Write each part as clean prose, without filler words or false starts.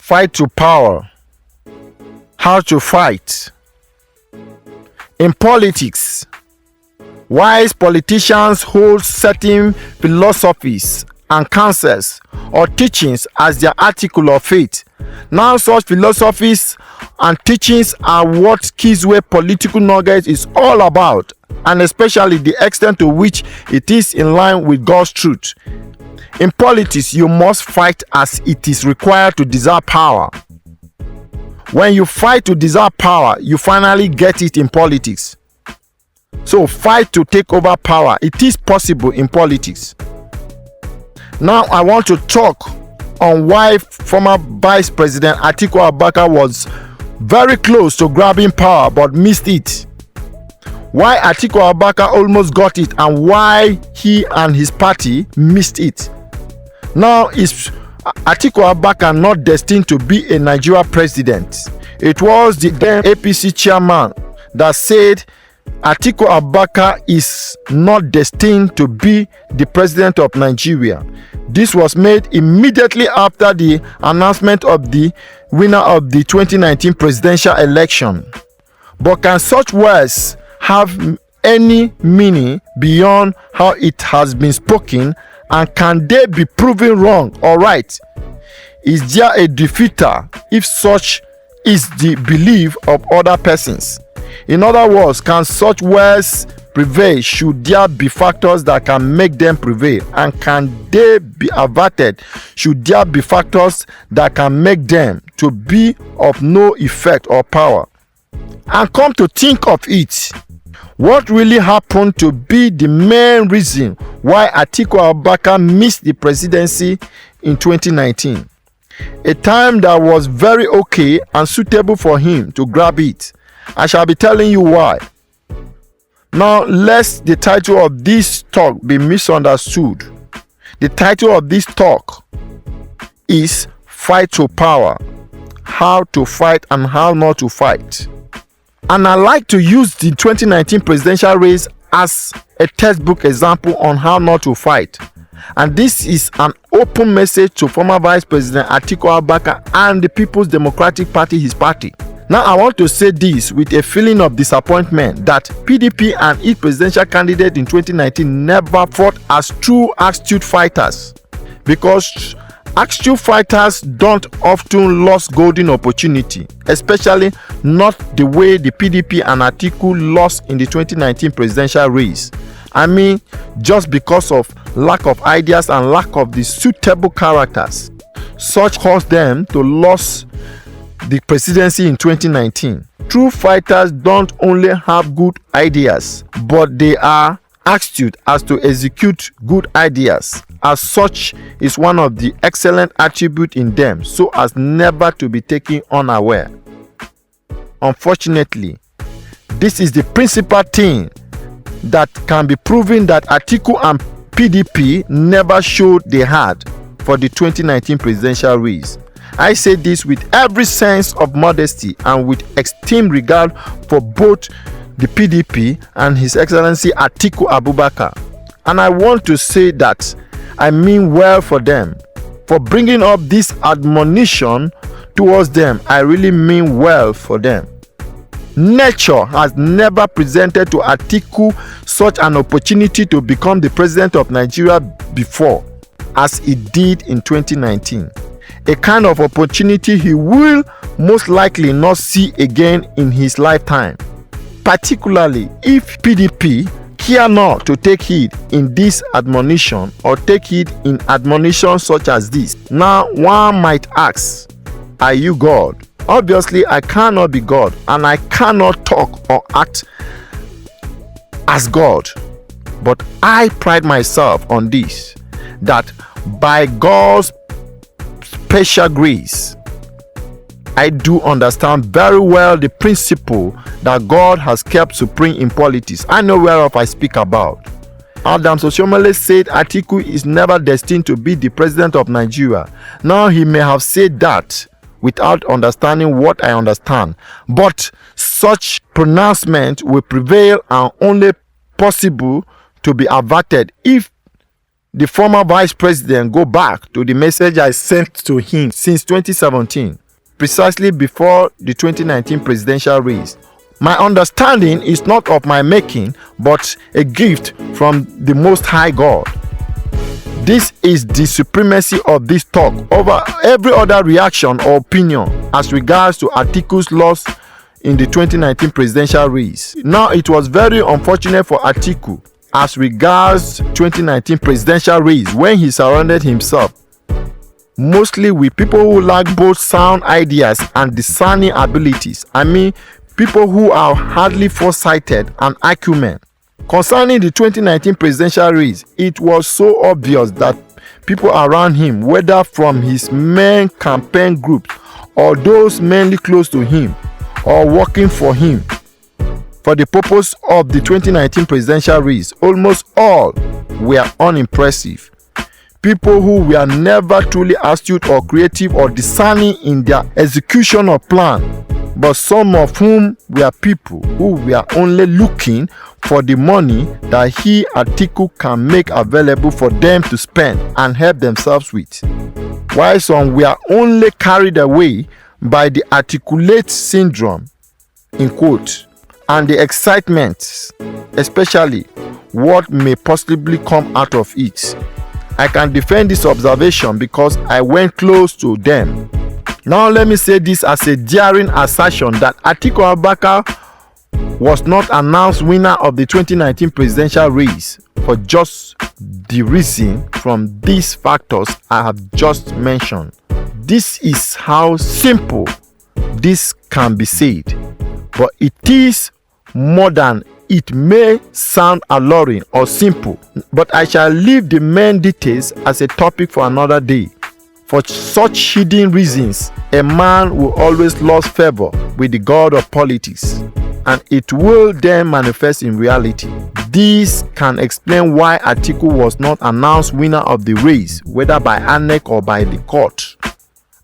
Fight to power. How to fight. In politics, wise politicians hold certain philosophies and counsels or teachings as their article of faith. Now, such philosophies and teachings are what Kiswe political nugget is all about, and especially the extent to which it is in line with God's truth. In politics, you must fight as it is required to deserve power. When you fight to deserve power, you finally get it in politics. So fight to take over power. It is possible in politics. Now I want to talk on why former Vice President Atiku Abubakar was very close to grabbing power but missed it. Why Atiku Abubakar almost got it and why he and his party missed it. Now, is Atiku Abubakar not destined to be a Nigeria president? It was the then APC chairman that said Atiku Abubakar is not destined to be the president of Nigeria. This was made immediately after the announcement of the winner of the 2019 presidential election. But can such words have any meaning beyond how it has been spoken, and can they be proven wrong or right? Is there a defeater if such is the belief of other persons? In other words, can such words prevail should there be factors that can make them prevail, and can they be averted should there be factors that can make them to be of no effect or power? And come to think of it, what really happened to be the main reason why Atiku Abubakar missed the presidency in 2019? A time that was very okay and suitable for him to grab it. I shall be telling you why. Now, lest the title of this talk be misunderstood, the title of this talk is Fight to Power. How to fight and how not to fight. And I like to use the 2019 presidential race as a textbook example on how not to fight. And this is an open message to former Vice President Atiku Abubakar and the People's Democratic Party, his party. Now, I want to say this with a feeling of disappointment that PDP and its presidential candidate in 2019 never fought as true astute fighters, because astute fighters don't often lose golden opportunity, especially not the way the PDP and Atiku lost in the 2019 presidential race. I mean, just because of lack of ideas and lack of the suitable characters. Such caused them to lose the presidency in 2019. True fighters don't only have good ideas, but they are astute as to execute good ideas. As such is one of the excellent attributes in them, so as never to be taken unaware. Unfortunately, this is the principal thing that can be proven that Atiku and PDP never showed they had for the 2019 presidential race. I say this with every sense of modesty and with extreme regard for both the PDP and His Excellency Atiku Abubakar. And I want to say that I mean well for them. For bringing up this admonition towards them, I really mean well for them. Nature has never presented to Atiku such an opportunity to become the president of Nigeria before as it did in 2019. A kind of opportunity he will most likely not see again in his lifetime, particularly if PDP care not to take heed in this admonition or take heed in admonitions such as this. Now, one might ask, are you God? Obviously, I cannot be God, and I cannot talk or act as God. But I pride myself on this, that by God's special grace, I do understand very well the principle that God has kept supreme in politics. I know whereof I speak about. Adams Oshiomhole said Atiku is never destined to be the president of Nigeria. Now, he may have said that without understanding what I understand, but such pronouncement will prevail and only possible to be averted if the former vice president go back to the message I sent to him since 2017, precisely before the 2019 presidential race. My understanding is not of my making, but a gift from the Most High God. This is the supremacy of this talk over every other reaction or opinion as regards to Atiku's loss in the 2019 presidential race. Now, it was very unfortunate for Atiku as regards 2019 presidential race when he surrounded himself mostly with people who lack both sound ideas and discerning abilities. I mean, people who are hardly foresighted and acumen. Concerning the 2019 presidential race, it was so obvious that people around him, whether from his main campaign groups or those mainly close to him or working for him for the purpose of the 2019 presidential race, almost all were unimpressive. People who were never truly astute or creative or discerning in their execution of plan, but some of whom were people who were only looking for the money that he, Atiku, can make available for them to spend and help themselves with, while some were only carried away by the articulate syndrome, in quote, and the excitement, especially what may possibly come out of it. I can defend this observation because I went close to them. Now let me say this as a daring assertion that Atiku Abubakar was not announced winner of the 2019 presidential race for just the reason from these factors I have just mentioned. This is how simple this can be said, but it is more than it may sound alluring or simple, but I shall leave the main details as a topic for another day. For such hidden reasons, a man will always lose favor with the god of politics, and it will then manifest in reality. This can explain why Atiku was not announced winner of the race, whether by INEC or by the court.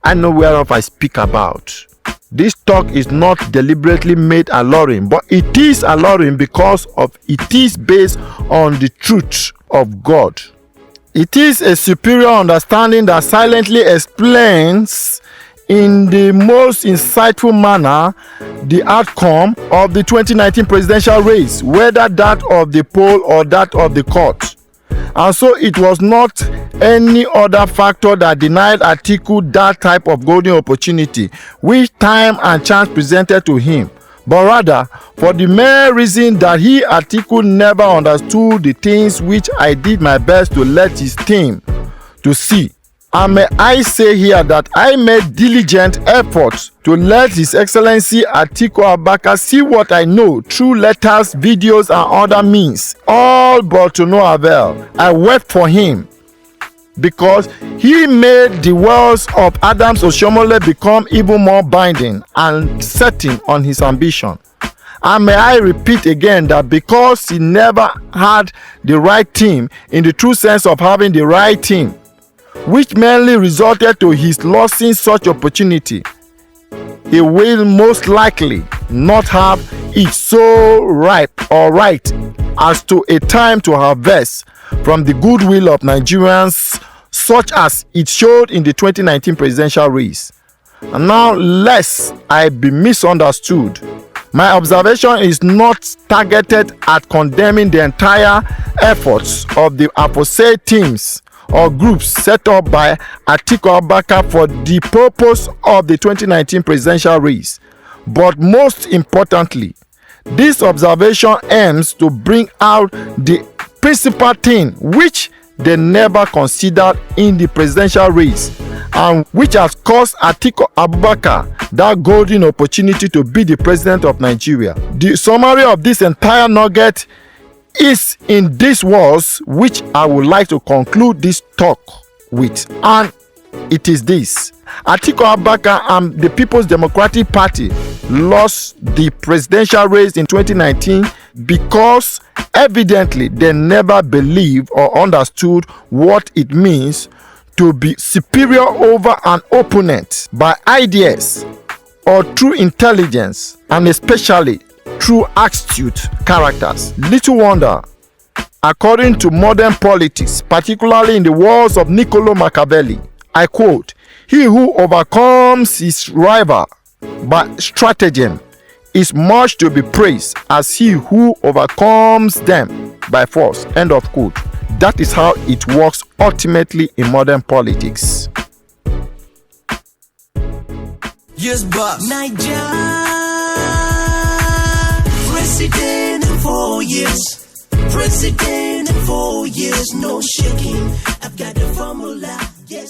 I know whereof I speak about. This talk is not deliberately made alluring, but it is alluring because of it is based on the truth of God. It is a superior understanding that silently explains in the most insightful manner the outcome of the 2019 presidential race, whether that of the poll or that of the court. And so it was not any other factor that denied Atiku that type of golden opportunity which time and chance presented to him, but rather for the mere reason that he, Atiku, never understood the things which I did my best to let his team to see. And may I say here that I made diligent efforts to let His Excellency Atiku Abubakar see what I know through letters, videos, and other means, all but to no avail. I wept for him because he made the words of Adams Oshiomhole become even more binding and setting on his ambition. And may I repeat again that because he never had the right team in the true sense of having the right team, which mainly resulted to his losing such opportunity, he will most likely not have it so ripe or right as to a time to harvest from the goodwill of Nigerians, such as it showed in the 2019 presidential race. And now, lest I be misunderstood, my observation is not targeted at condemning the entire efforts of the aforesaid teams or groups set up by Atiku Abubakar for the purpose of the 2019 presidential race. But most importantly, this observation aims to bring out the principal thing which they never considered in the presidential race and which has cost Atiku Abubakar that golden opportunity to be the president of Nigeria. The summary of this entire nugget is in these words which I would like to conclude this talk with, and it is this: Atiku Abubakar and the People's Democratic Party lost the presidential race in 2019 because evidently they never believed or understood what it means to be superior over an opponent by ideas or through intelligence, and especially through astute characters. Little wonder According to modern politics, particularly in the words of Niccolo Machiavelli, I quote, "He who overcomes his rival by stratagem is much to be praised as he who overcomes them by force." End of quote. That is how it works ultimately in modern politics. Yes, boss. Niger, president in 4 years. President in 4 years, no shaking. I've got the formula, yes.